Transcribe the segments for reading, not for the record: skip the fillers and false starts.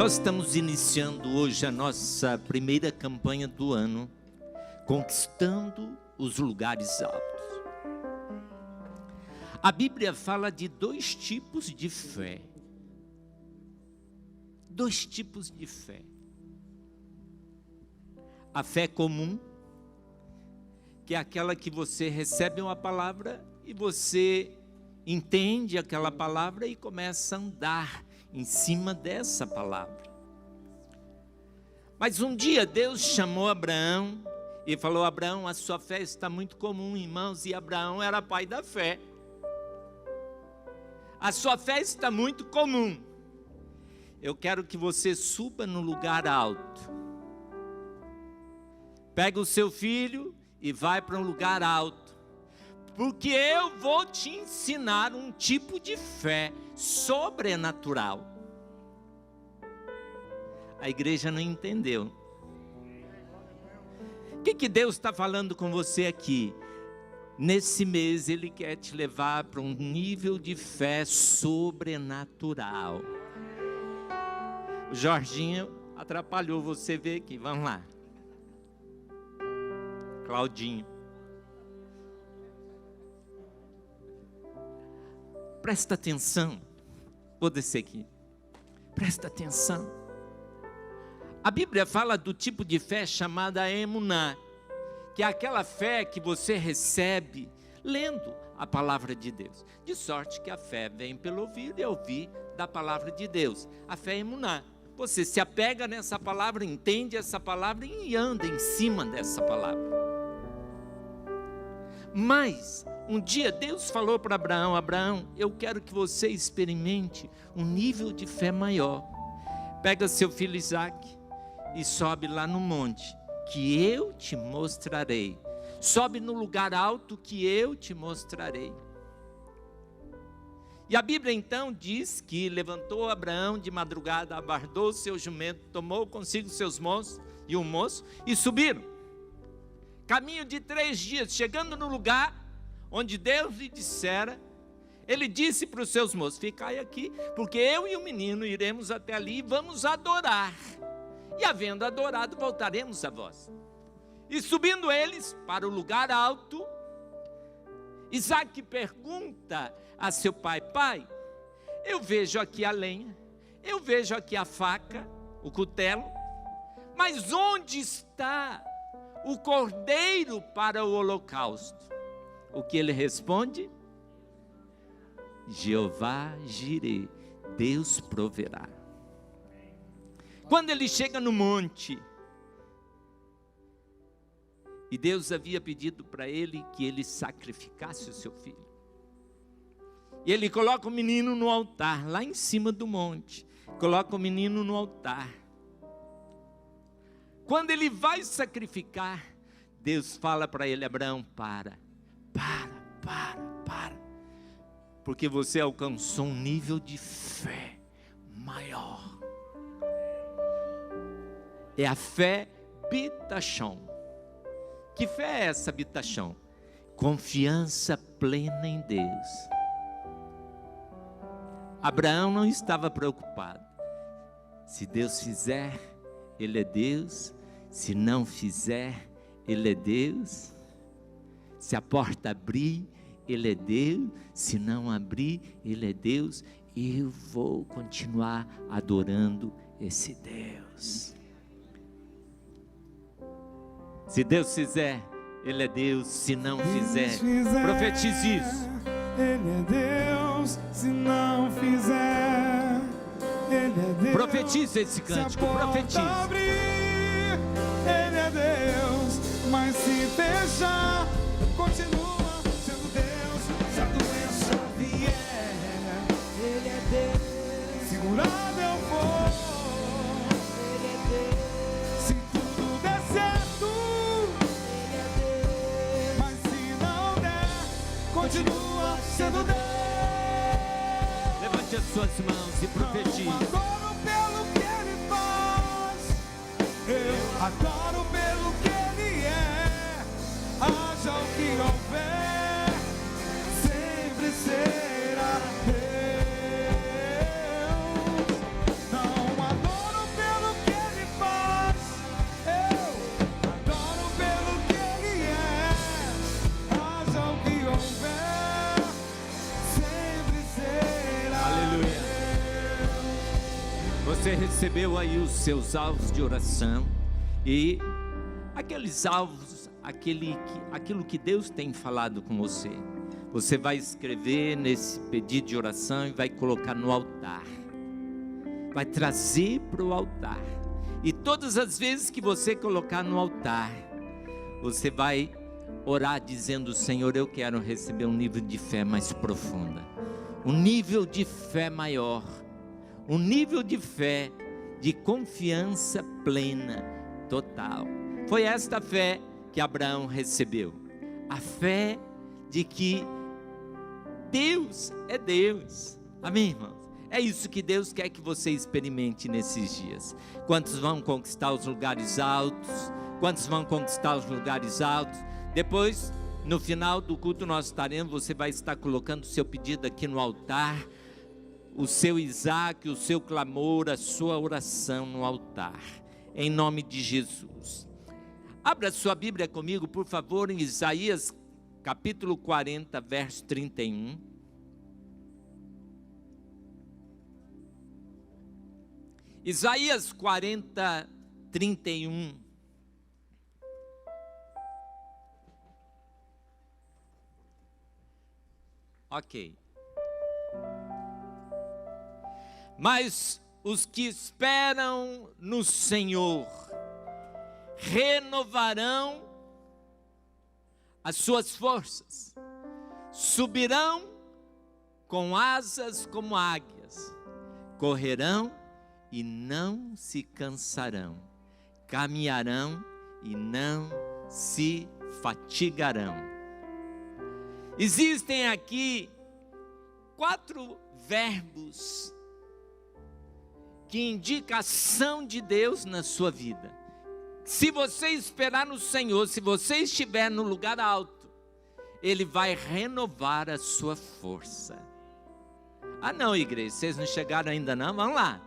Nós estamos iniciando hoje a nossa primeira campanha do ano, conquistando os lugares altos. A Bíblia fala de dois tipos de fé. Dois tipos de fé. A fé comum, que é aquela que você recebe uma palavra e você entende aquela palavra e começa a andar em cima dessa palavra. Mas um dia Deus chamou Abraão e falou: Abraão, a sua fé está muito comum, irmãos. E Abraão era pai da fé. A sua fé está muito comum. Eu quero que você suba no lugar alto. Pega o seu filho e vai para um lugar alto, porque eu vou te ensinar um tipo de fé sobrenatural. A igreja não entendeu. O que Deus está falando com você aqui? Nesse mês Ele quer te levar para um nível de fé sobrenatural. O Jorginho atrapalhou você ver aqui, vamos lá. Claudinho. Presta atenção. Vou descer aqui. Presta atenção. A Bíblia fala do tipo de fé chamada emuná, que é aquela fé que você recebe lendo a palavra de Deus. De sorte que a fé vem pelo ouvir e ouvir da palavra de Deus. A fé é emuná. Você se apega nessa palavra, entende essa palavra e anda em cima dessa palavra. Mas um dia Deus falou para Abraão: Abraão, eu quero que você experimente um nível de fé maior. Pega seu filho Isaque e sobe lá no monte, que eu te mostrarei. Sobe no lugar alto que eu te mostrarei. E a Bíblia então diz que levantou Abraão de madrugada, abardou seu jumento, tomou consigo seus moços e um moço e subiram. Caminho de 3 dias, chegando no lugar onde Deus lhe dissera, ele disse para os seus moços: ficai aqui, porque eu e o menino iremos até ali e vamos adorar. E havendo adorado, voltaremos a vós. E subindo eles para o lugar alto, Isaque pergunta a seu pai: pai, eu vejo aqui a lenha, eu vejo aqui a faca, o cutelo, mas onde está o cordeiro para o holocausto? O que ele responde? Jeová Jireh, Deus proverá. Quando ele chega no monte, e Deus havia pedido para ele que ele sacrificasse o seu filho, e ele coloca o menino no altar, lá em cima do monte, coloca o menino no altar. Quando ele vai sacrificar, Deus fala para ele: Abraão, para, porque você alcançou um nível de fé maior. É a fé bitachon. Que fé é essa bitachon? Confiança plena em Deus. Abraão não estava preocupado. Se Deus fizer, Ele é Deus. Se não fizer, Ele é Deus. Se a porta abrir, Ele é Deus. Se não abrir, Ele é Deus. Eu vou continuar adorando esse Deus. Se Deus fizer, Ele é Deus. Se não fizer, profetize isso. Ele é Deus. Se não fizer, Ele é Deus. Profetize esse cântico, profetize. Abrir, Ele é Deus. Mas se fechar, continua sendo Deus. Se a doença vier, Ele é Deus. Segurado eu vou, Ele é Deus. Se tudo der certo, Ele é Deus. Mas se não der, continua sendo Deus. Levante as suas mãos e profetize. Eu adoro pelo que Ele faz. Eu adoro pelo que Ele é. Haja o que houver, sempre será Deus. Não adoro Você recebeu aí os seus alvos de oração e aqueles alvos, aquilo que Deus tem falado com você. Você vai escrever nesse pedido de oração e vai colocar no altar. Vai trazer para o altar. E todas as vezes que você colocar no altar, você vai orar dizendo: Senhor, eu quero receber um nível de fé mais profunda, um nível de fé maior, um nível de fé, de confiança plena, total. Foi esta fé que Abraão recebeu, a fé de que Deus é Deus. Amém, irmãos? É isso que Deus quer que você experimente nesses dias. Quantos vão conquistar os lugares altos? Quantos vão conquistar os lugares altos? Depois, no final do culto nós estaremos, você vai estar colocando o seu pedido aqui no altar, o seu Isaac, o seu clamor, a sua oração no altar, em nome de Jesus. Abra sua Bíblia comigo, por favor, em Isaías capítulo 40, verso 31. Isaías 40, 31. Ok. Mas os que esperam no Senhor renovarão as suas forças, subirão com asas como águias, correrão e não se cansarão, caminharão e não se fatigarão. Existem aqui 4 verbos que indicam a ação de Deus na sua vida. Se você esperar no Senhor, se você estiver no lugar alto, Ele vai renovar a sua força. Ah não, igreja, vocês não chegaram ainda não? Vamos lá.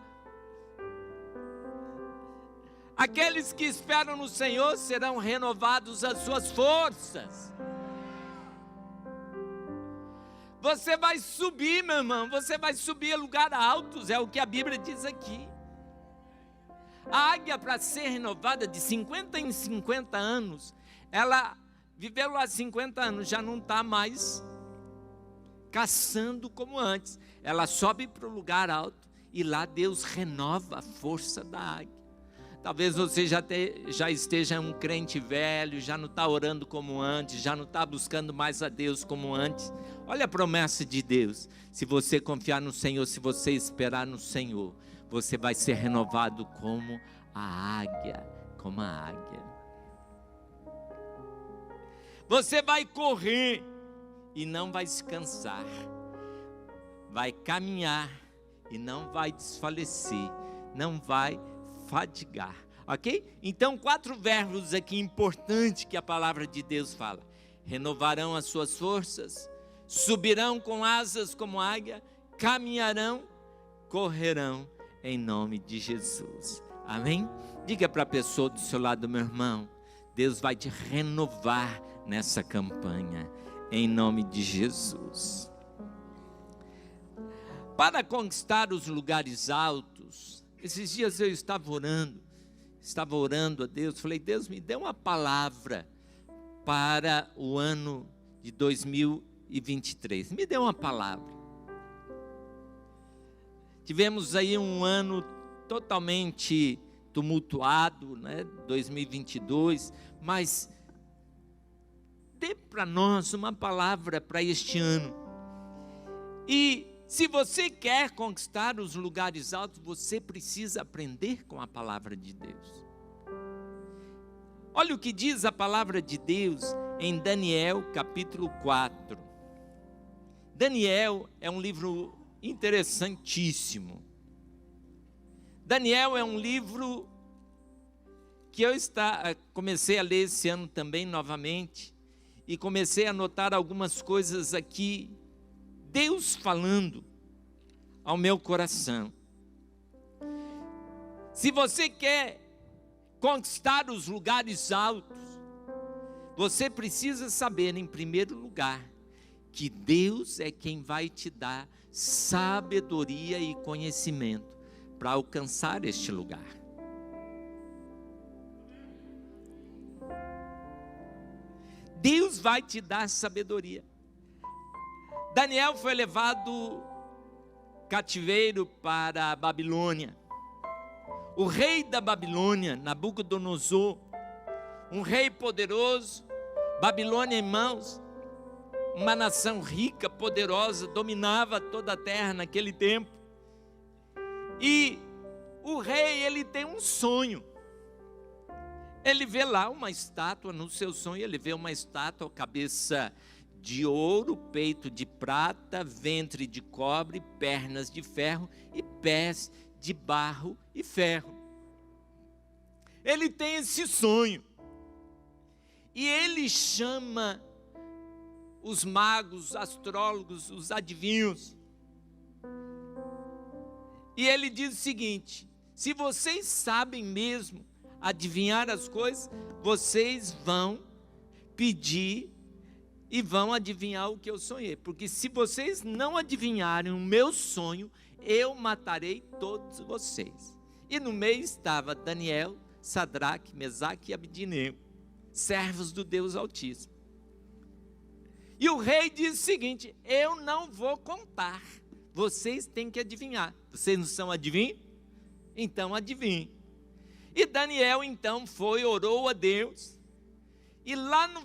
Aqueles que esperam no Senhor serão renovados as suas forças. Você vai subir, meu irmão, você vai subir a lugares altos, é o que a Bíblia diz aqui. A águia, para ser renovada de 50 em 50 anos, ela viveu lá 50 anos, já não está mais caçando como antes. Ela sobe para o lugar alto e lá Deus renova a força da águia. Talvez você já esteja um crente velho, já não está orando como antes, já não está buscando mais a Deus como antes. Olha a promessa de Deus: se você confiar no Senhor, se você esperar no Senhor, você vai ser renovado como a águia, como a águia. Você vai correr e não vai se cansar, vai caminhar e não vai desfalecer, não vai fadigar, ok? Então 4 verbos aqui importantes que a palavra de Deus fala: renovarão as suas forças, subirão com asas como águia, caminharão, correrão, em nome de Jesus, amém? Diga para a pessoa do seu lado: meu irmão, Deus vai te renovar nessa campanha, em nome de Jesus. Para conquistar os lugares altos, esses dias eu estava orando a Deus, falei: Deus, me dê uma palavra para o ano de 2023, me dê uma palavra. Tivemos aí um ano totalmente tumultuado, né? 2022, mas dê para nós uma palavra para este ano. E se você quer conquistar os lugares altos, você precisa aprender com a palavra de Deus. Olha o que diz a palavra de Deus em Daniel capítulo 4. Daniel é um livro interessantíssimo. Daniel é um livro que eu comecei a ler esse ano também novamente, e comecei a notar algumas coisas aqui, Deus falando ao meu coração. Se você quer conquistar os lugares altos, você precisa saber, em primeiro lugar, que Deus é quem vai te dar sabedoria e conhecimento para alcançar este lugar. Deus vai te dar sabedoria. Daniel foi levado cativeiro para a Babilônia. O rei da Babilônia, Nabucodonosor, um rei poderoso, Babilônia, irmãos, uma nação rica, poderosa, dominava toda a terra naquele tempo. E o rei, ele tem um sonho. Ele vê lá uma estátua, no seu sonho ele vê uma estátua, cabeça de ouro, peito de prata, ventre de cobre, pernas de ferro e pés de barro e ferro. Ele tem esse sonho. E ele chama os magos, os astrólogos, os adivinhos. E ele diz o seguinte: se vocês sabem mesmo adivinhar as coisas, vocês vão pedir e vão adivinhar o que eu sonhei. Porque se vocês não adivinharem o meu sonho, eu matarei todos vocês. E no meio estava Daniel, Sadraque, Mesaque e Abednego, servos do Deus Altíssimo. E o rei diz o seguinte: eu não vou contar, vocês têm que adivinhar. Vocês não são adivinhos? Então adivinhem. E Daniel então foi, orou a Deus, e lá no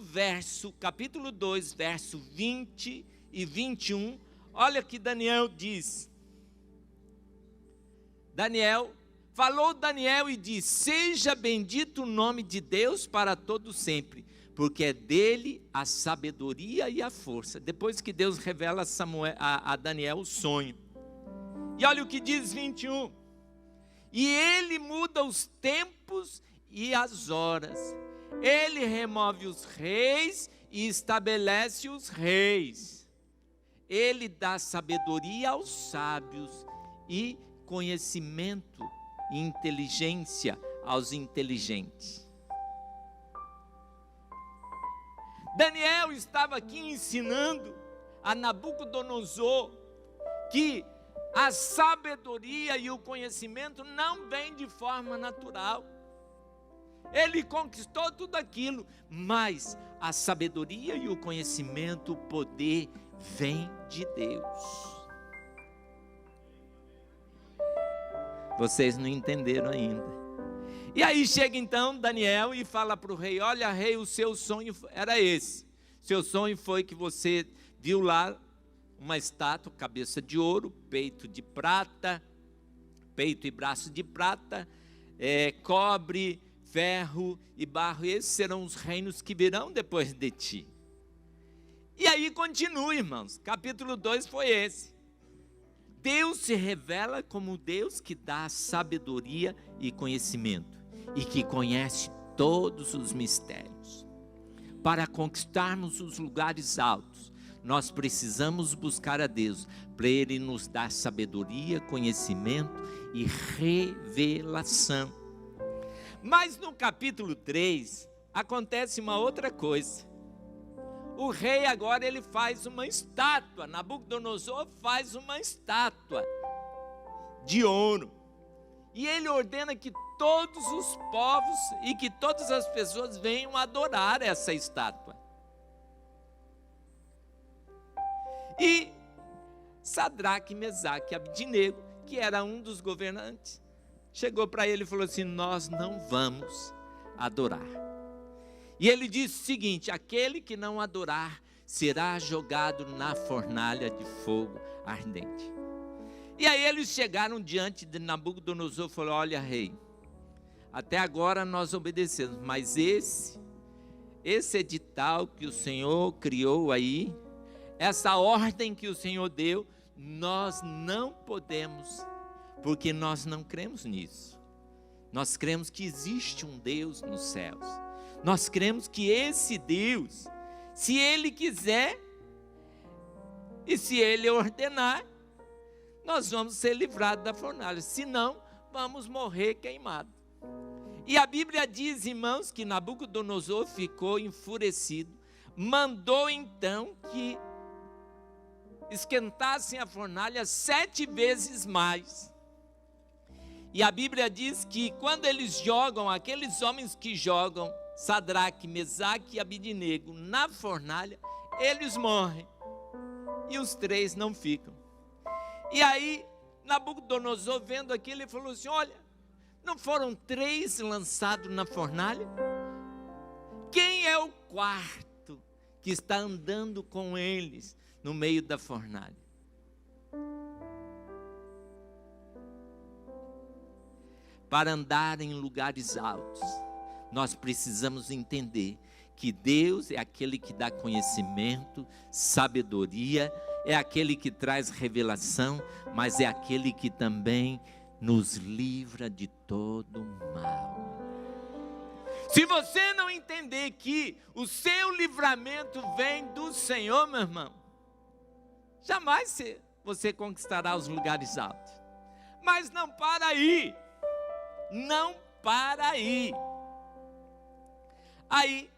capítulo 2, verso 20 e 21, olha que Daniel diz. Falou Daniel e disse: seja bendito o nome de Deus para todo sempre, porque é dele a sabedoria e a força. Depois que Deus revela a Daniel o sonho. E olha o que diz 21. E ele muda os tempos e as horas. Ele remove os reis e estabelece os reis. Ele dá sabedoria aos sábios e conhecimento e inteligência aos inteligentes. Daniel estava aqui ensinando a Nabucodonosor que a sabedoria e o conhecimento não vêm de forma natural. Ele conquistou tudo aquilo, mas a sabedoria e o conhecimento, o poder, vem de Deus. Vocês não entenderam ainda. E aí chega então Daniel e fala para o rei: olha, rei, o seu sonho era esse. Seu sonho foi que você viu lá uma estátua, cabeça de ouro, peito de prata, peito e braço de prata, cobre, ferro e barro. Esses serão os reinos que virão depois de ti. E aí continua, irmãos. Capítulo 2 foi esse. Deus se revela como Deus que dá sabedoria e conhecimento, e que conhece todos os mistérios. Para conquistarmos os lugares altos, nós precisamos buscar a Deus, para Ele nos dar sabedoria, conhecimento e revelação. Mas no capítulo 3, acontece uma outra coisa. O rei agora ele faz uma estátua, Nabucodonosor faz uma estátua de ouro. E ele ordena que todos os povos e que todas as pessoas venham adorar essa estátua. E Sadraque, Mesaque e Abednego, que era um dos governantes, chegou para ele e falou assim: nós não vamos adorar. E ele disse o seguinte: aquele que não adorar será jogado na fornalha de fogo ardente. E aí eles chegaram diante de Nabucodonosor e falaram: olha, rei, até agora nós obedecemos, mas esse edital que o Senhor criou aí, essa ordem que o Senhor deu, nós não podemos, porque nós não cremos nisso. Nós cremos que existe um Deus nos céus. Nós cremos que esse Deus, se Ele quiser e se Ele ordenar, nós vamos ser livrados da fornalha. Se não, vamos morrer queimados. E a Bíblia diz, irmãos, que Nabucodonosor ficou enfurecido, mandou então que esquentassem a fornalha 7 vezes mais. E a Bíblia diz que quando eles jogam, aqueles homens que jogam Sadraque, Mesaque e Abidnego na fornalha, eles morrem. E os 3 não ficam. E aí, Nabucodonosor, vendo aquilo, ele falou assim: olha, não foram 3 lançados na fornalha? Quem é o 4º que está andando com eles no meio da fornalha? Para andar em lugares altos, nós precisamos entender que Deus é aquele que dá conhecimento, sabedoria, é aquele que traz revelação, mas é aquele que também nos livra de todo mal. Se você não entender que o seu livramento vem do Senhor, meu irmão, jamais você conquistará os lugares altos. Mas não para aí. Não para aí. Aí,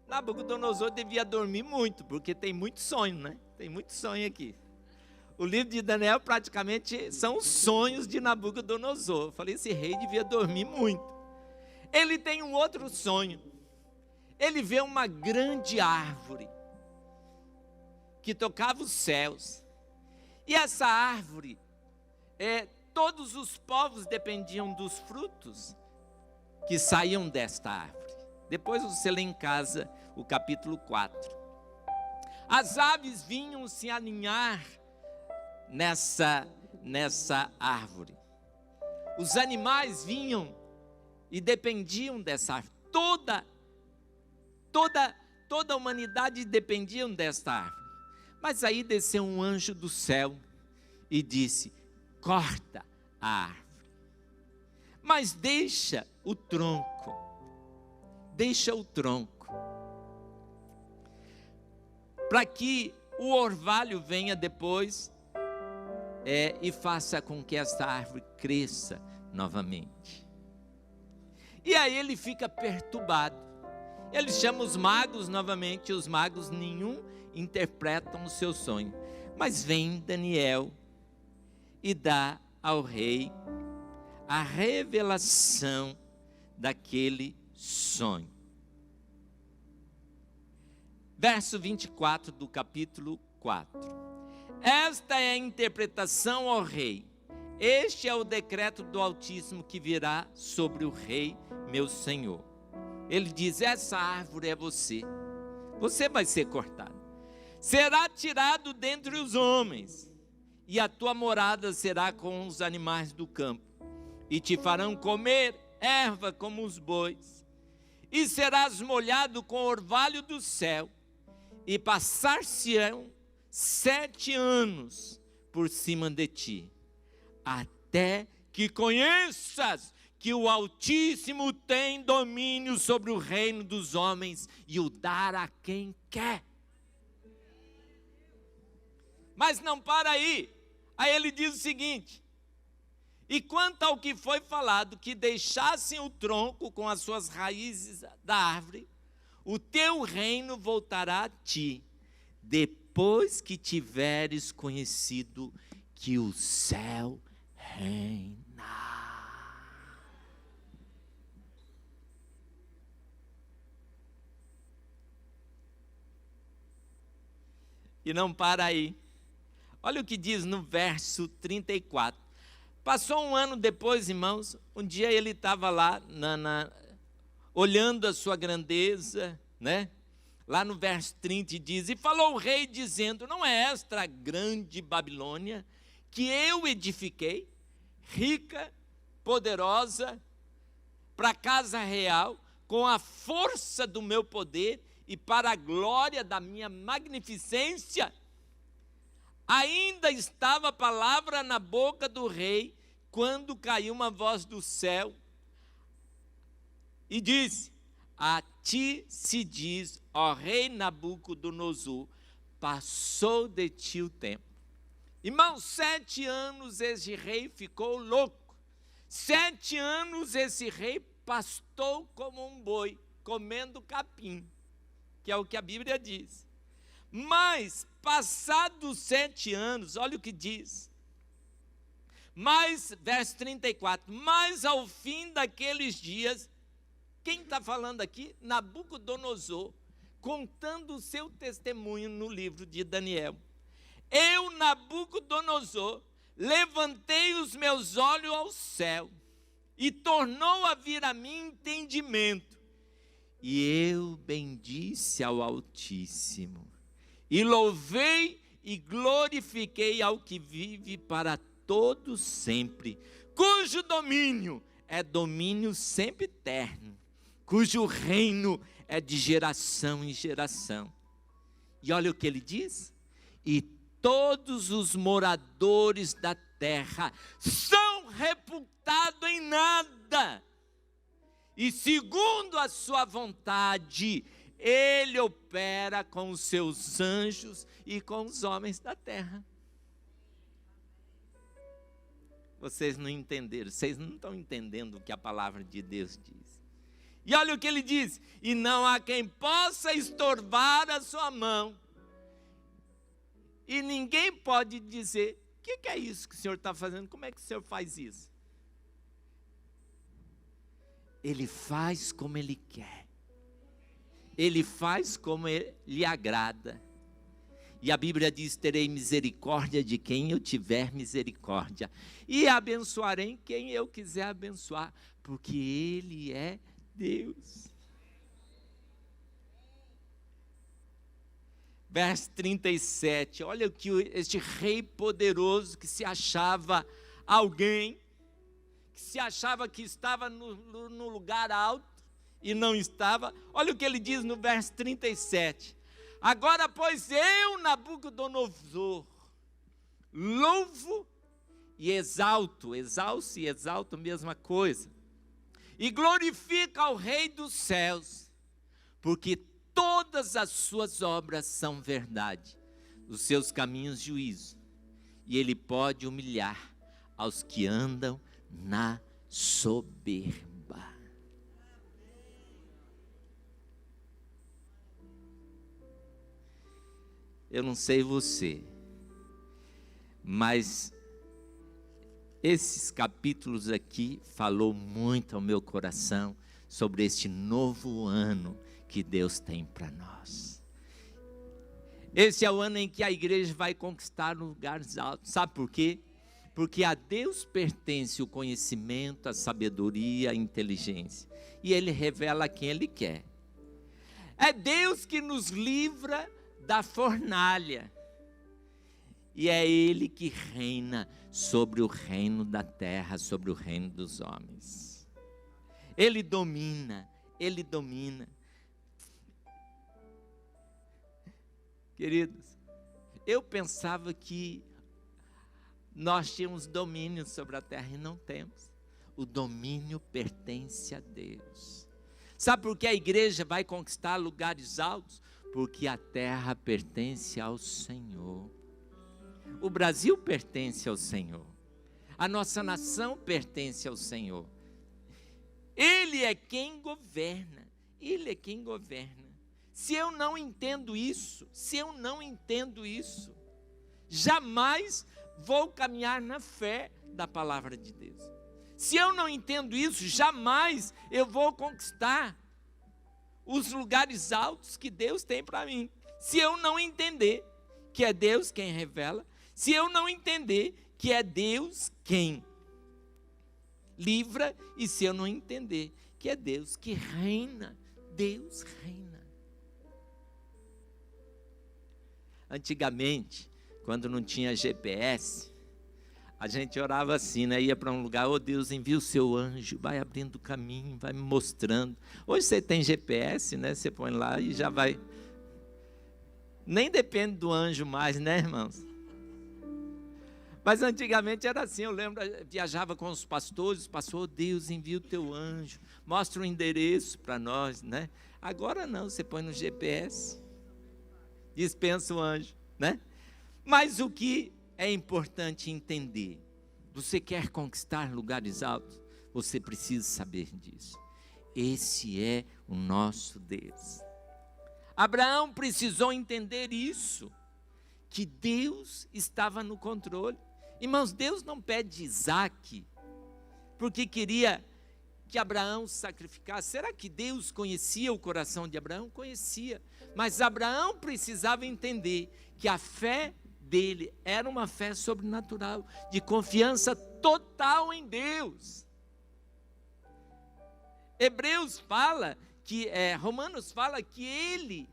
Nabucodonosor devia dormir muito, porque tem muito sonho, né? Tem muito sonho aqui. O livro de Daniel praticamente são os sonhos de Nabucodonosor. Eu falei, esse rei devia dormir muito. Ele tem um outro sonho. Ele vê uma grande árvore que tocava os céus. E essa árvore, todos os povos dependiam dos frutos que saíam desta árvore. Depois você lê em casa o capítulo 4. As aves vinham se aninhar nessa árvore. Os animais vinham e dependiam dessa árvore. Toda a humanidade dependia desta árvore. Mas aí desceu um anjo do céu e disse: corta a árvore, mas deixa o tronco, para que o orvalho venha depois e faça com que esta árvore cresça novamente. E aí ele fica perturbado. Ele chama os magos novamente, os magos nenhum interpretam o seu sonho, mas vem Daniel e dá ao rei a revelação daquele sonho. Verso 24 do capítulo 4. Esta é a interpretação, ó rei. Este é o decreto do Altíssimo que virá sobre o rei, meu senhor. Ele diz: essa árvore é você. Você vai ser cortado. Será tirado dentre os homens, e a tua morada será com os animais do campo, e te farão comer erva como os bois, e serás molhado com orvalho do céu, e passar-se-ão 7 anos por cima de ti, até que conheças que o Altíssimo tem domínio sobre o reino dos homens e o dar a quem quer. Mas não para aí. Aí ele diz o seguinte: e quanto ao que foi falado, que deixassem o tronco com as suas raízes da árvore, o teu reino voltará a ti, depois que tiveres conhecido que o céu reina. E não para aí. Olha o que diz no verso 34. Passou um ano depois, irmãos, um dia ele estava lá olhando a sua grandeza, né? Lá no verso 30 diz: e falou o rei dizendo: não é esta a grande Babilônia que eu edifiquei, rica, poderosa, para a casa real, com a força do meu poder e para a glória da minha magnificência? Ainda estava a palavra na boca do rei, quando caiu uma voz do céu e disse: a ti se diz, ó rei Nabucodonosor, passou de ti o tempo. Irmãos, 7 anos esse rei ficou louco. 7 anos esse rei pastou como um boi, comendo capim, que é o que a Bíblia diz. Mas, passados 7 anos, olha o que diz: Mas, verso 34, mas ao fim daqueles dias, quem está falando aqui? Nabucodonosor, contando o seu testemunho no livro de Daniel. Eu, Nabucodonosor, levantei os meus olhos ao céu, e tornou a vir a mim entendimento. E eu bendisse ao Altíssimo, e louvei e glorifiquei ao que vive para todo sempre, cujo domínio é domínio sempre eterno, cujo reino é de geração em geração. E olha o que ele diz: e todos os moradores da terra são reputados em nada, e segundo a sua vontade, ele opera com os seus anjos e com os homens da terra. Vocês não entenderam, vocês não estão entendendo o que a palavra de Deus diz. E olha o que ele diz: e não há quem possa estorvar a sua mão. E ninguém pode dizer: o que é isso que o Senhor está fazendo? Como é que o Senhor faz isso? Ele faz como Ele quer. Ele faz como lhe agrada. E a Bíblia diz: terei misericórdia de quem eu tiver misericórdia, e abençoarei quem eu quiser abençoar, porque Ele é Deus. Verso 37, olha o que este rei poderoso, que se achava alguém, que se achava que estava no lugar alto, e não estava. Olha o que ele diz no verso 37. Agora, pois, eu, Nabucodonosor, louvo e exalto, exalço e exalto, mesma coisa, e glorifico ao Rei dos céus, porque todas as suas obras são verdade, os seus caminhos juízo, e ele pode humilhar aos que andam na soberba. Eu não sei você, mas esses capítulos aqui falou muito ao meu coração sobre este novo ano que Deus tem para nós. Esse é o ano em que a igreja vai conquistar lugares altos. Sabe por quê? Porque a Deus pertence o conhecimento, a sabedoria, a inteligência, e Ele revela quem Ele quer. É Deus que nos livra da fornalha, e é Ele que reina sobre o reino da terra, sobre o reino dos homens. Ele domina, Ele domina. Queridos, eu pensava que nós tínhamos domínio sobre a terra, e não temos. O domínio pertence a Deus. Sabe por que a igreja vai conquistar lugares altos? Porque a terra pertence ao Senhor. O Brasil pertence ao Senhor. A nossa nação pertence ao Senhor. Ele é quem governa. Ele é quem governa. Se eu não entendo isso, jamais vou caminhar na fé da palavra de Deus. Se eu não entendo isso, jamais eu vou conquistar os lugares altos que Deus tem para mim. Se eu não entender que é Deus quem revela, se eu não entender que é Deus quem livra, e se eu não entender que é Deus que reina, Deus reina. Antigamente, quando não tinha GPS, a gente orava assim, né? Ia para um lugar: oh Deus, envia o seu anjo, vai abrindo o caminho, vai me mostrando. Hoje você tem GPS, né? Você põe lá e já vai. Nem depende do anjo mais, né, irmãos? Mas antigamente era assim. Eu lembro, eu viajava com os pastores, pastor: oh Deus, envia o teu anjo, mostra o endereço para nós, né? Agora não, você põe no GPS, dispensa o anjo, né? Mas o que é importante entender: você quer conquistar lugares altos, você precisa saber disso. Esse é o nosso Deus. Abraão precisou entender isso, que Deus estava no controle. Irmãos, Deus não pede Isaque porque queria que Abraão sacrificasse. Será que Deus conhecia o coração de Abraão? Conhecia. Mas Abraão precisava entender que a fé dele era uma fé sobrenatural, de confiança total em Deus. Romanos fala que ele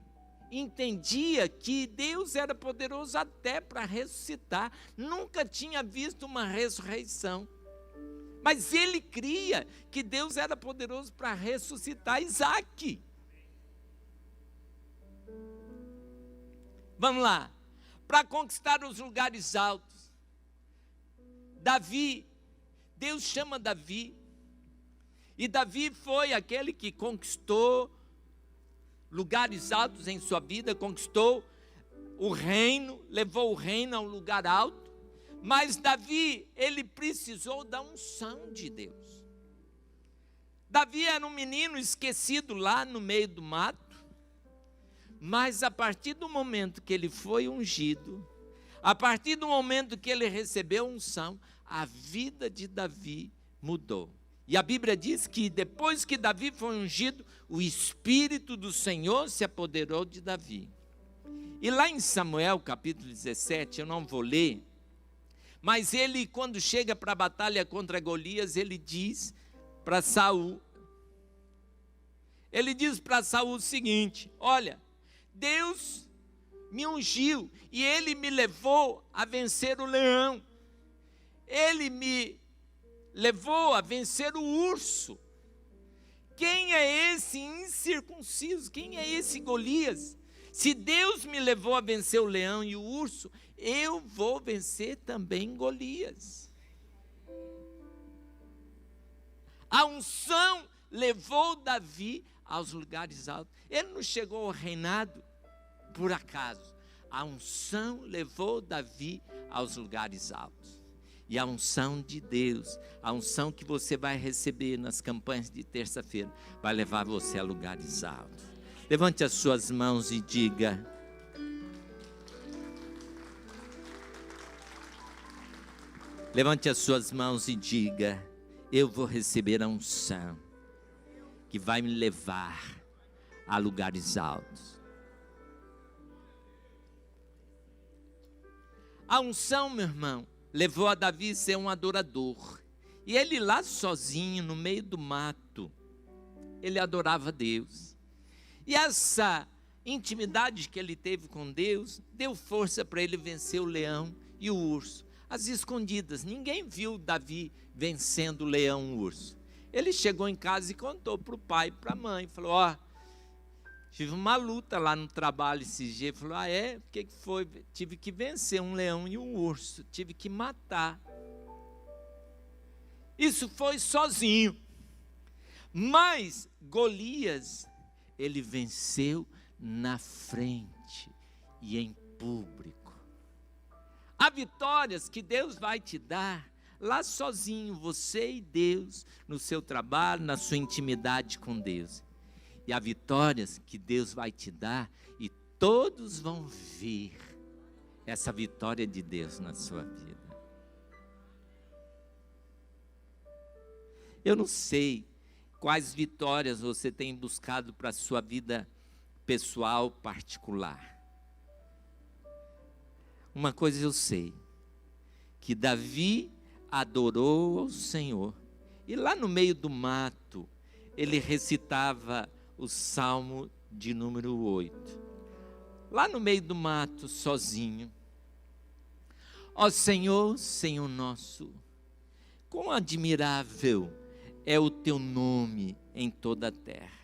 entendia que Deus era poderoso até para ressuscitar. Nunca tinha visto uma ressurreição. Mas ele cria que Deus era poderoso para ressuscitar Isaque. Vamos lá. Para conquistar os lugares altos. Deus chama Davi. E Davi foi aquele que conquistou lugares altos em sua vida, conquistou o reino, levou o reino a um lugar alto. Mas Davi, ele precisou da unção de Deus. Davi era um menino esquecido lá no meio do mato. Mas a partir do momento que ele foi ungido, a partir do momento que ele recebeu unção, a vida de Davi mudou. E a Bíblia diz que depois que Davi foi ungido, o Espírito do Senhor se apoderou de Davi. E lá em Samuel, capítulo 17, eu não vou ler, mas ele, quando chega para a batalha contra Golias, ele diz para Saul, o seguinte: olha, Deus me ungiu e ele me levou a vencer o leão. Ele me levou a vencer o urso. Quem é esse incircunciso? Quem é esse Golias? Se Deus me levou a vencer o leão e o urso, eu vou vencer também Golias. A unção levou Davi aos lugares altos. Ele não chegou ao reinado por acaso. A unção levou Davi aos lugares altos. E a unção de Deus, a unção que você vai receber nas campanhas de terça-feira, vai levar você a lugares altos. Levante as suas mãos e diga: levante as suas mãos e diga: eu vou receber a unção que vai me levar a lugares altos. A unção, meu irmão, levou a Davi a ser um adorador. E ele lá sozinho, no meio do mato, ele adorava Deus. E essa intimidade que ele teve com Deus, deu força para ele vencer o leão e o urso. Às escondidas, ninguém viu Davi vencendo o leão e o urso. Ele chegou em casa e contou para o pai e para a mãe. Falou: ó, tive uma luta lá no trabalho esses dias. Falou: ah, é? O que foi? Tive que vencer um leão e um urso. Tive que matar. Isso foi sozinho. Mas Golias, ele venceu na frente e em público. Há vitórias que Deus vai te dar lá sozinho, você e Deus, no seu trabalho, na sua intimidade com Deus. E há vitórias que Deus vai te dar e todos vão ver essa vitória de Deus na sua vida. Eu não sei quais vitórias você tem buscado para a sua vida pessoal, particular. Uma coisa eu sei, que Davi adorou ao Senhor. E lá no meio do mato, ele recitava o Salmo de número 8. Lá no meio do mato, sozinho. Ó Senhor, Senhor nosso, quão admirável é o teu nome em toda a terra,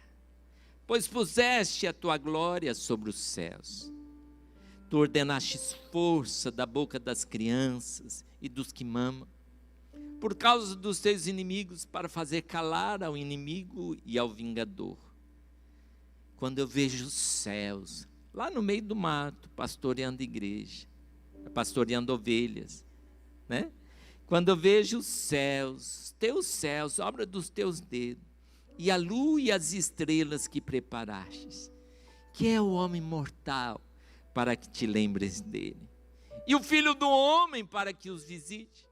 pois puseste a tua glória sobre os céus. Tu ordenaste força da boca das crianças e dos que mamam, por causa dos teus inimigos, para fazer calar ao inimigo e ao vingador. Quando eu vejo os céus, lá no meio do mato, pastoreando igreja, pastoreando ovelhas, né? Quando eu vejo os céus, teus céus, obra dos teus dedos, e a lua e as estrelas que preparastes, que é o homem mortal para que te lembres dele, e o Filho do Homem para que os visite.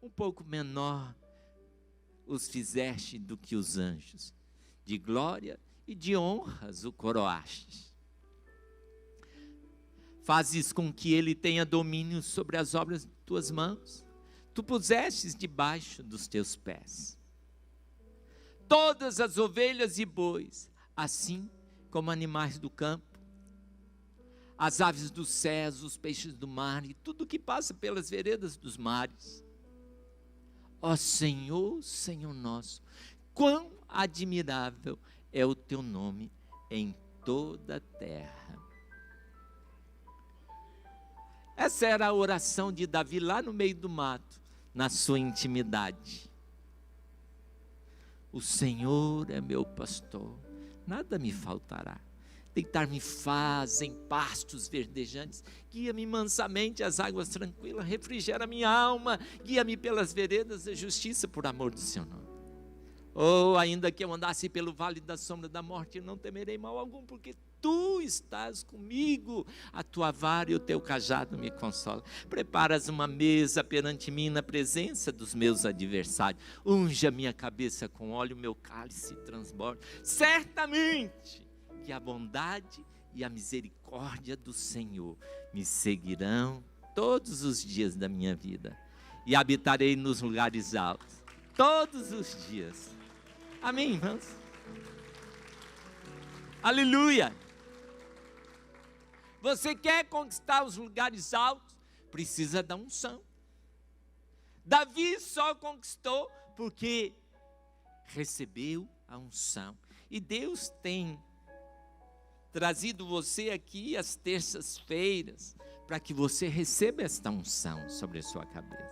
Um pouco menor os fizeste do que os anjos, de glória e de honras o coroastes. Fazes com que ele tenha domínio sobre as obras de tuas mãos. Tu pusestes debaixo dos teus pés todas as ovelhas e bois, assim como animais do campo, as aves dos céus, os peixes do mar e tudo que passa pelas veredas dos mares. Ó Senhor, Senhor nosso, quão admirável é o teu nome em toda a terra. Essa era a oração de Davi lá no meio do mato, na sua intimidade. O Senhor é meu pastor, nada me faltará. Deitar-me faz em pastos verdejantes, guia-me mansamente às águas tranquilas, refrigera minha alma, guia-me pelas veredas da justiça por amor do seu nome. Oh, ainda que eu andasse pelo vale da sombra da morte, eu não temerei mal algum, porque tu estás comigo, a tua vara e o teu cajado me consolam. Preparas uma mesa perante mim na presença dos meus adversários, unge a minha cabeça com óleo, meu cálice transborda. Certamente que a bondade e a misericórdia do Senhor me seguirão todos os dias da minha vida, e habitarei nos lugares altos todos os dias. Amém, irmãos? Aleluia! Você quer conquistar os lugares altos? Precisa da unção. Davi só conquistou porque recebeu a unção. E Deus tem trazido você aqui às terças-feiras para que você receba esta unção sobre a sua cabeça.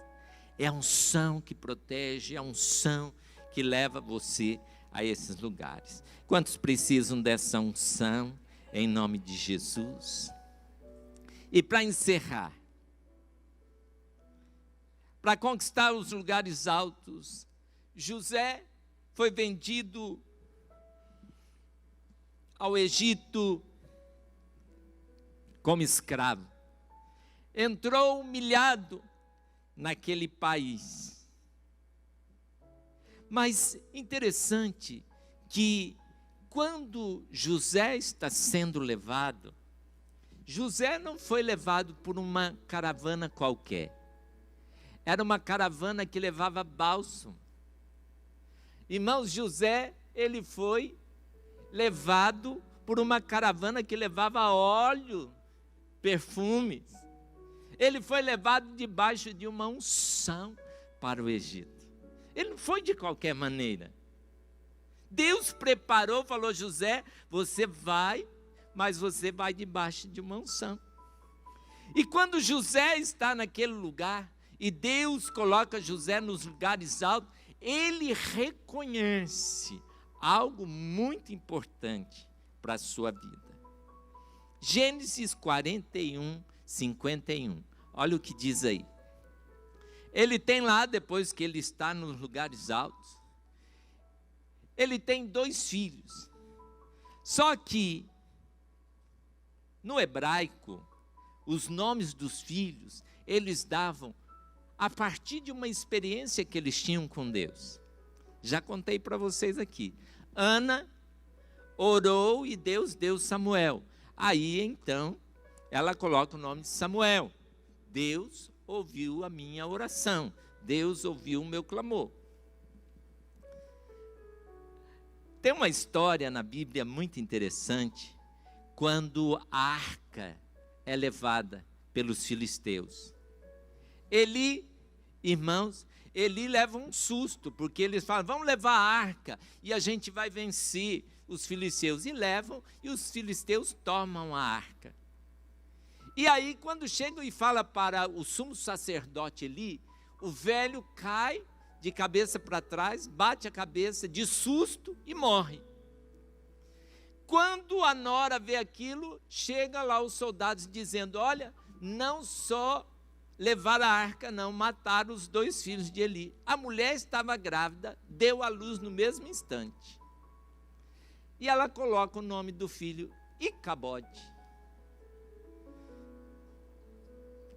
É a unção que protege, é a unção que leva você a esses lugares. Quantos precisam dessa unção em nome de Jesus? E para encerrar, para conquistar os lugares altos, José foi vendido ao Egito como escravo. Entrou humilhado naquele país. Mas interessante que quando José está sendo levado, José não foi levado por uma caravana qualquer. Era uma caravana que levava bálsamo. Irmãos, José, ele foi levado por uma caravana que levava óleo, perfumes. Ele foi levado debaixo de uma unção para o Egito. Ele não foi de qualquer maneira. Deus preparou, falou: José, você vai, mas você vai debaixo de uma unção. E quando José está naquele lugar, e Deus coloca José nos lugares altos, ele reconhece algo muito importante para a sua vida. Gênesis 41, 51. Olha o que diz aí. Ele tem lá, depois que ele está nos lugares altos, ele tem 2 filhos. Só que, no hebraico, os nomes dos filhos, eles davam a partir de uma experiência que eles tinham com Deus. Já contei para vocês aqui. Ana orou e Deus deu Samuel. Aí, então, ela coloca o nome de Samuel. Deus ouviu a minha oração. Deus ouviu o meu clamor. Tem uma história na Bíblia muito interessante, quando a arca é levada pelos filisteus. Eli, irmãos, Eli leva um susto, porque eles falam: vamos levar a arca e a gente vai vencer os filisteus. E levam, e os filisteus tomam a arca. E aí, quando chegam e fala para o sumo sacerdote Eli, o velho cai de cabeça para trás, bate a cabeça de susto e morre. Quando a nora vê aquilo, chega lá os soldados dizendo: olha, não só levar a arca, não, mataram os 2 filhos de Eli. A mulher estava grávida, deu à luz no mesmo instante. E ela coloca o nome do filho Icabode,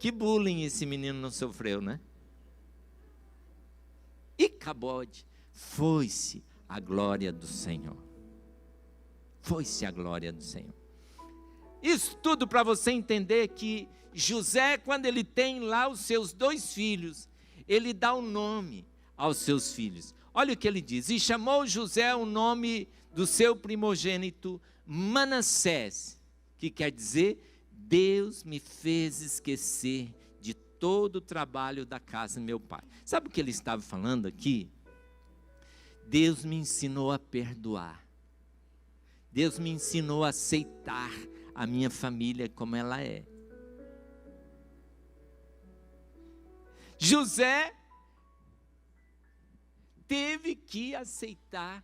Que bullying esse menino não sofreu, né? Icabode, foi-se a glória do Senhor. Foi-se a glória do Senhor. Isso tudo para você entender que José, quando ele tem lá os seus 2 filhos, ele dá um nome aos seus filhos. Olha o que ele diz: e chamou José o nome do seu primogênito Manassés, que quer dizer, Deus me fez esquecer de todo o trabalho da casa do meu pai. Sabe o que ele estava falando aqui? Deus me ensinou a perdoar. Deus me ensinou a aceitar a minha família como ela é. José teve que aceitar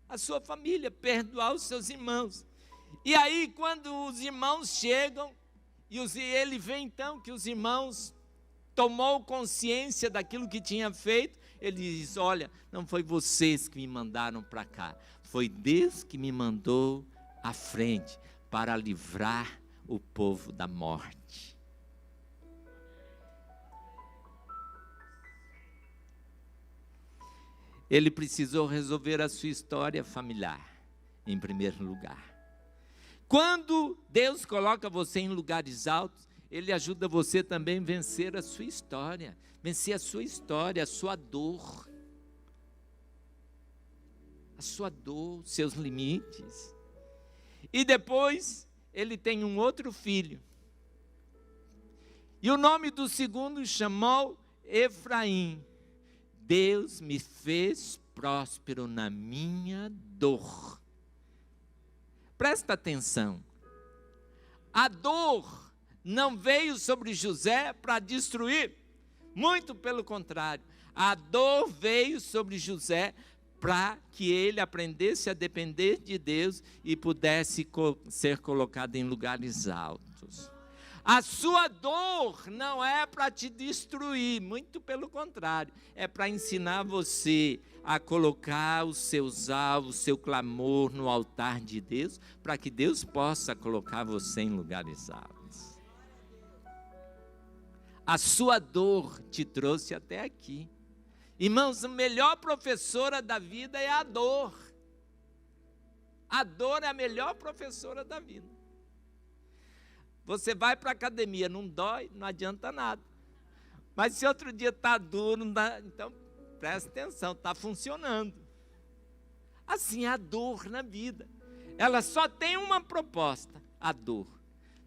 a sua família, perdoar os seus irmãos. E aí, quando os irmãos chegam, e ele vê então que os irmãos tomou consciência daquilo que tinha feito, ele diz: olha, não foi vocês que me mandaram para cá, foi Deus que me mandou à frente para livrar o povo da morte. Ele precisou resolver a sua história familiar, em primeiro lugar. Quando Deus coloca você em lugares altos, Ele ajuda você também a vencer a sua história, a sua dor, seus limites. E depois, ele tem um outro filho. E o nome do segundo chamou Efraim. Deus me fez próspero na minha dor. Presta atenção. A dor não veio sobre José para destruir. Muito pelo contrário. A dor veio sobre José para que ele aprendesse a depender de Deus e pudesse ser colocado em lugares altos. A sua dor não é para te destruir, muito pelo contrário, é para ensinar você a colocar os seus alvos, o seu clamor no altar de Deus, para que Deus possa colocar você em lugares altos. A sua dor te trouxe até aqui. Irmãos, a melhor professora da vida é a dor. A dor é a melhor professora da vida. Você vai para a academia, não dói, não adianta nada. Mas se outro dia está duro, não dá, então presta atenção, está funcionando. Assim é a dor na vida. Ela só tem uma proposta, a dor.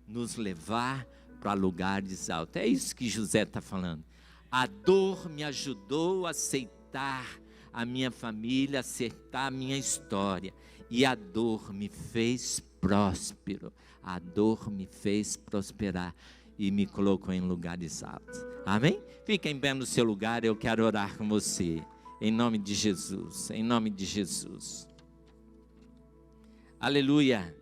Nos levar para lugares altos. É isso que José está falando. A dor me ajudou a aceitar a minha família, a aceitar a minha história. E a dor me fez próspero. A dor me fez prosperar e me colocou em lugares altos. Amém? Fica em pé no seu lugar, eu quero orar com você. Em nome de Jesus, em nome de Jesus. Aleluia.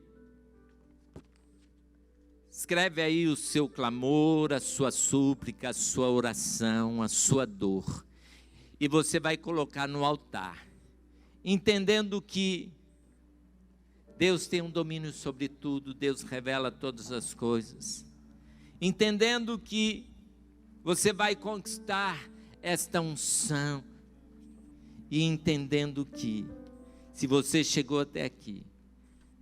Escreve aí o seu clamor, a sua súplica, a sua oração, a sua dor. E você vai colocar no altar, entendendo que Deus tem um domínio sobre tudo, Deus revela todas as coisas. Entendendo que você vai conquistar esta unção. E entendendo que, se você chegou até aqui,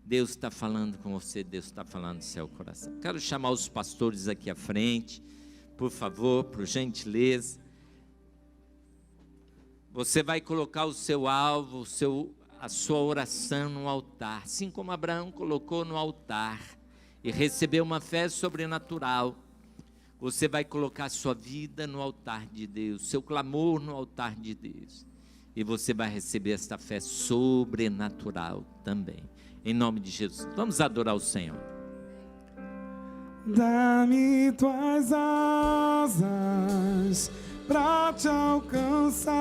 Deus está falando com você, Deus está falando no seu coração. Quero chamar os pastores aqui à frente, por favor, por gentileza. Você vai colocar o seu alvo, a sua oração no altar, assim como Abraão colocou no altar e recebeu uma fé sobrenatural. Você vai colocar a sua vida no altar de Deus, seu clamor no altar de Deus, e você vai receber esta fé sobrenatural também, em nome de Jesus. Vamos adorar o Senhor. Dá-me tuas asas pra te alcançar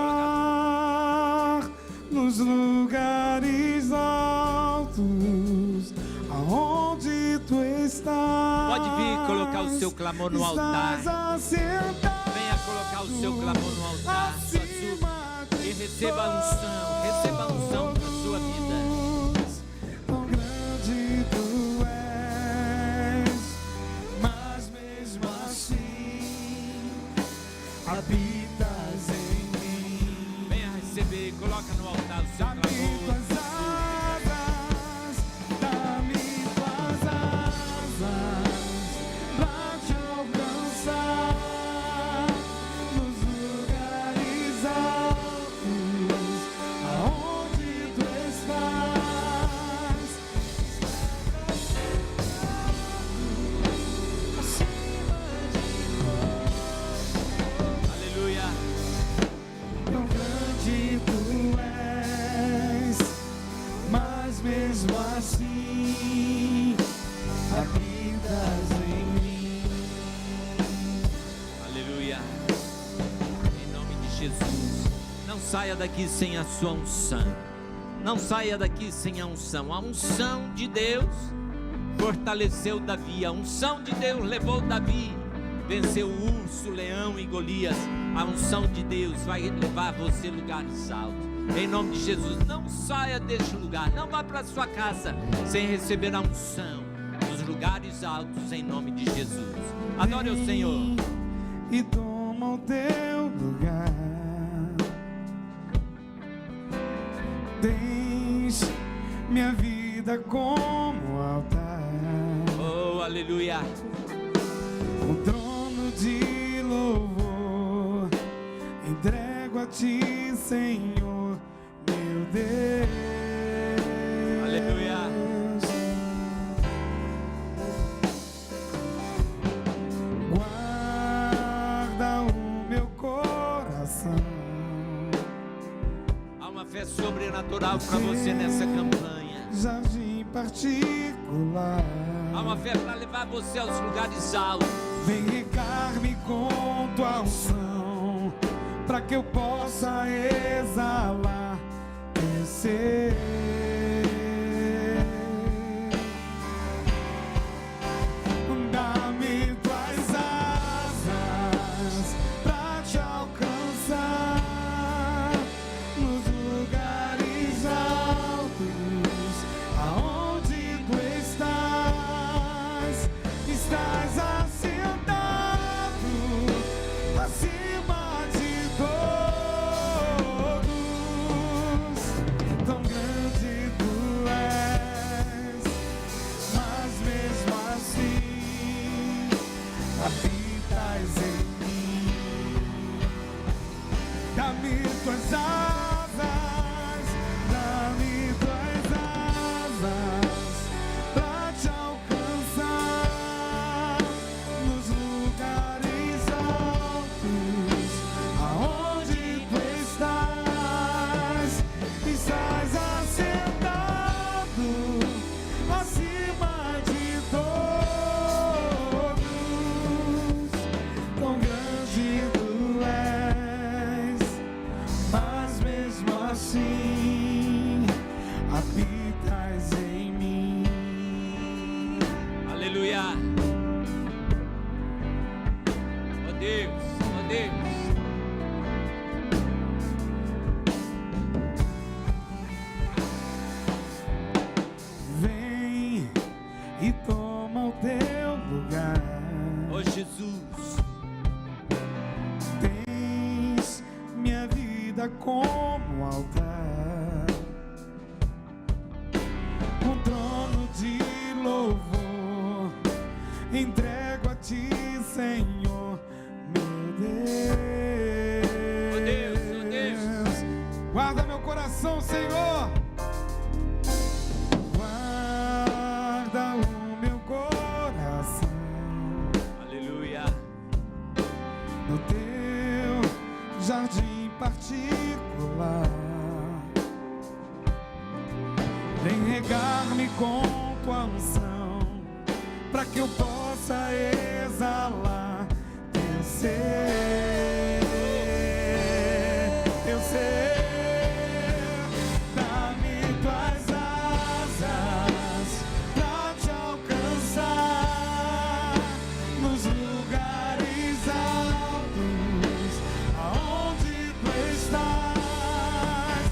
nos lugares altos, aonde tu estás. Pode vir colocar o seu clamor no altar. Venha colocar o seu clamor no altar, sua súplica, e receba a unção para a sua vida. Tão grande tu és, mas mesmo assim Coloca no altar o seu Dá-me clamor. tuas asas, dá-me tuas asas, pra te alcançar nos lugares altos, aonde tu estás. Aleluia. Tão grande tu és, mas mesmo assim habitas em mim. Aleluia. Em nome de Jesus. Não saia daqui sem a sua unção. Não saia daqui sem a unção. A unção de Deus fortaleceu Davi. A unção de Deus levou Davi. Venceu o urso, o leão e Golias. A unção de Deus vai levar você a lugares altos. Em nome de Jesus, não saia deste lugar. Não vá para sua casa sem receber a unção dos lugares altos, em nome de Jesus. Adore o Senhor. E toma o teu lugar. Tens minha vida como altar, Oh, aleluia. um trono de louvor. Entrego a ti, Senhor, meu Deus. Aleluia. Guarda o meu coração. Há uma fé sobrenatural para você nessa campanha. Jardim particular. Há uma fé para levar você aos lugares altos. Vem regar-me com tua unção, para que eu possa exalar teu ser. Dá-me tuas asas, para te alcançar nos lugares altos, aonde tu estás. Estás assentado acima de todos. Tão grande tu és, mas mesmo assim habitas em mim. Dá-me tuas asas, dá-me tuas asas, pra te alcançar nos lugares altos, aonde tu estás. Estás assentado acima de todos. Tão grande tu és, mas mesmo assim habitas em mim. Aleluia. Oh Deus, oh Deus. Vem e toma o teu lugar. Oh Jesus. Tens minha vida como altar, um trono de louvor. Entrego a ti, Senhor, meu Deus. Oh Deus, oh Deus. Guarda meu coração, Senhor. Guarda o meu coração Aleluia. no teu jardim particular. Vem regar-me com tua unção, para que eu possa exalar teu ser. Teu ser. Dá-me tuas asas, pra te alcançar nos lugares altos, aonde tu estás.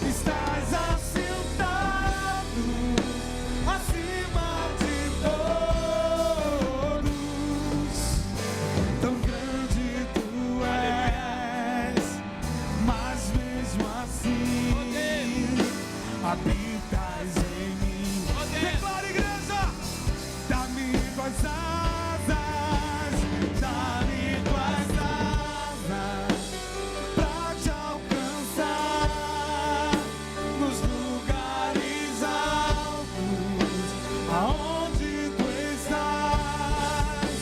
Estás assentado acima de todos. Tão grande tu habitas em mim. Declara, igreja, dá-me tuas asas, dá-me tuas asas, pra te alcançar nos lugares altos, aonde tu estás,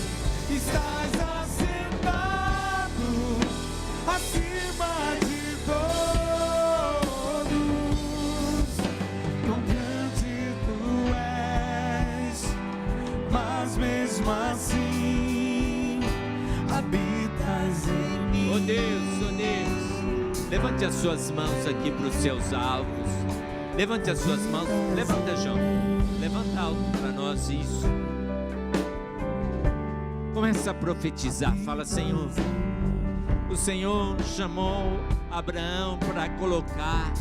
estás assentado acima de todos. Tão grande tu és, mas mesmo assim habitas em mim. Oh Deus, levante as suas mãos aqui para os seus alvos. Levante as suas mãos, levanta, João. Levanta alto para nós, isso. Começa a profetizar, fala: Senhor, o Senhor chamou Abraão para colocar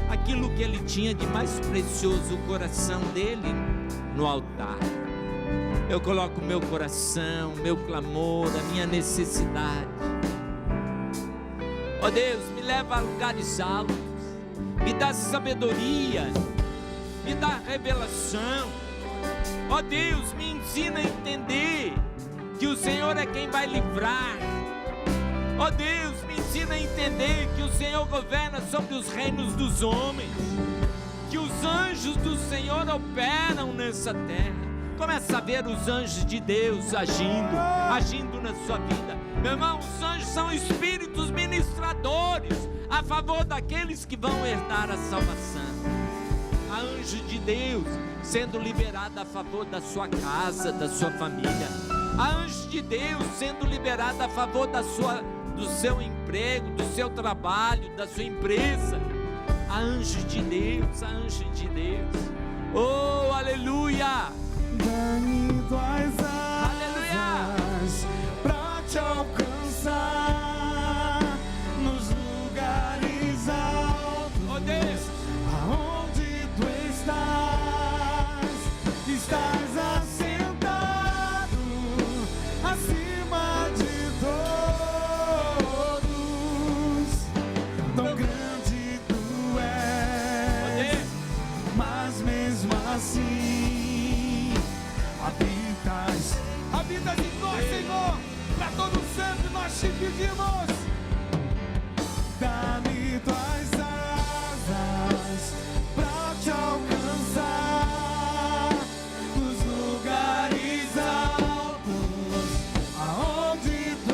aquilo que ele tinha de mais precioso, o coração dele, no altar. Eu coloco meu coração, meu clamor, a minha necessidade. Ó Deus, me leva a lugares altos, me dá sabedoria, me dá revelação. Ó Deus, me ensina a entender que o Senhor é quem vai livrar. Ó Deus, me ensina a entender que o Senhor governa sobre os reinos dos homens, que os anjos do Senhor operam nessa terra. Começa a ver os anjos de Deus agindo na sua vida. Meu irmão, os anjos são espíritos ministradores a favor daqueles que vão herdar a salvação. Há anjos de Deus sendo liberado a favor da sua casa, da sua família. Há anjos de Deus sendo liberado a favor do seu emprego, do seu trabalho, da sua empresa. Há anjos de Deus, há anjos de Deus. Oh, aleluia! Dá-me tuas Aleluia! asas pra te alcançar nos lugares altos. Oh Deus! Aonde tu estás, estás assentado acima de todos. Tão grande tu és, mas mesmo assim habitas em nós, Senhor, para todo sempre nós te pedimos. Dá-me tuas asas pra te alcançar nos lugares altos, aonde tu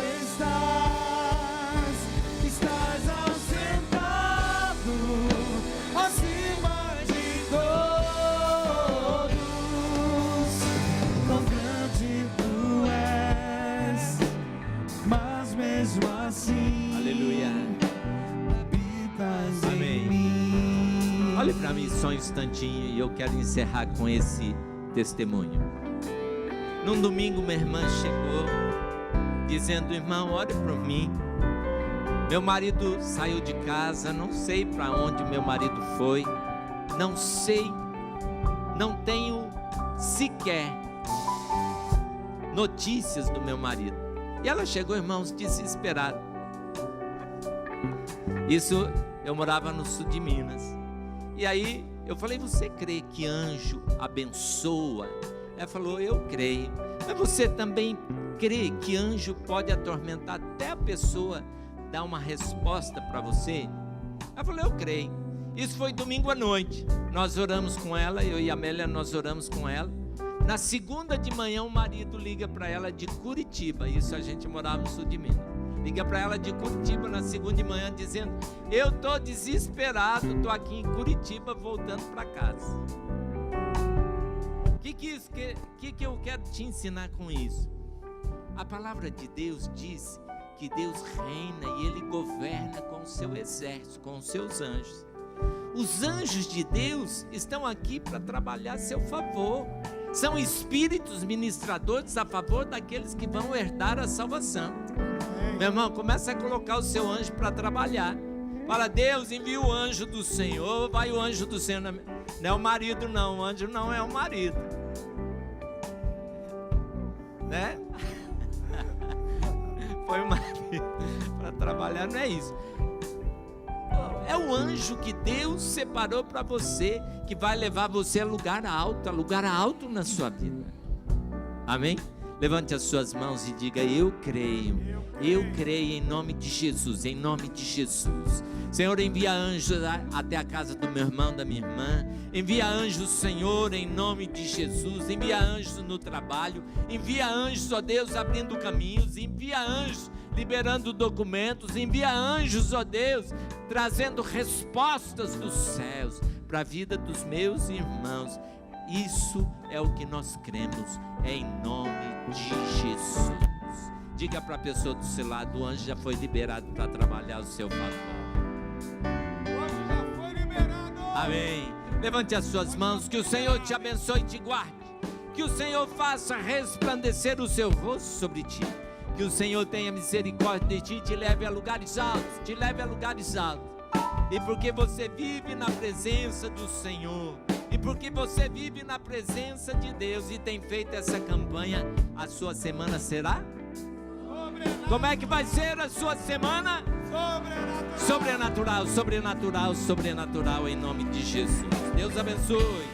estás assentado acima de todos. Tão grande tu és, mas mesmo assim Aleluia! habitas Amém. em mim. Olhe para mim só um instantinho e eu quero encerrar com esse testemunho. Num domingo minha irmã chegou dizendo: irmão, ore por mim. Meu marido saiu de casa, não sei para onde meu marido foi, não sei, não tenho sequer notícias do meu marido. E ela chegou, irmãos, desesperada. Isso, eu morava no sul de Minas. E aí eu falei: você crê que anjo abençoa? Ela falou: eu creio. Mas você também crê que anjo pode atormentar até a pessoa dar uma resposta para você? Ela falou: eu creio. Isso foi domingo à noite. Nós oramos com ela, eu e a Amélia, nós oramos com ela. Na segunda de manhã o marido liga para ela de Curitiba. Isso, a gente morava no sul de Minas. Liga para ela de Curitiba na segunda de manhã dizendo: eu tô desesperado, tô aqui em Curitiba voltando para casa. O que eu quero te ensinar com isso? A palavra de Deus diz que Deus reina e Ele governa com o seu exército, com os seus anjos. Os anjos de Deus estão aqui para trabalhar a seu favor. São espíritos ministradores a favor daqueles que vão herdar a salvação. Meu irmão, começa a colocar o seu anjo para trabalhar. Fala: Deus, envia o anjo do Senhor. Vai o anjo do Senhor. Não é o marido não, o anjo não é o marido, né? Foi o marido para trabalhar, não é isso. É o anjo que Deus separou para você, que vai levar você a lugar alto na sua vida. Amém? Levante as suas mãos e diga: eu creio em nome de Jesus, em nome de Jesus. Senhor, envia anjos até a casa do meu irmão, da minha irmã. Envia anjos, Senhor, em nome de Jesus. Envia anjos no trabalho. Envia anjos, ó Deus, abrindo caminhos. Envia anjos liberando documentos. Envia anjos, ó Deus, trazendo respostas dos céus para a vida dos meus irmãos. Isso é o que nós cremos, em nome de Jesus. Diga para a pessoa do seu lado: o anjo já foi liberado para trabalhar o seu favor. O anjo já foi liberado. Amém. Levante as suas mãos, que o Senhor te abençoe e te guarde. Que o Senhor faça resplandecer o seu rosto sobre ti. Que o Senhor tenha misericórdia de ti e te leve a lugares altos. Te leve a lugares altos. E porque você vive na presença do Senhor, e porque você vive na presença de Deus e tem feito essa campanha, a sua semana será? Como é que vai ser a sua semana? Sobrenatural, sobrenatural, sobrenatural, em nome de Jesus. Deus abençoe.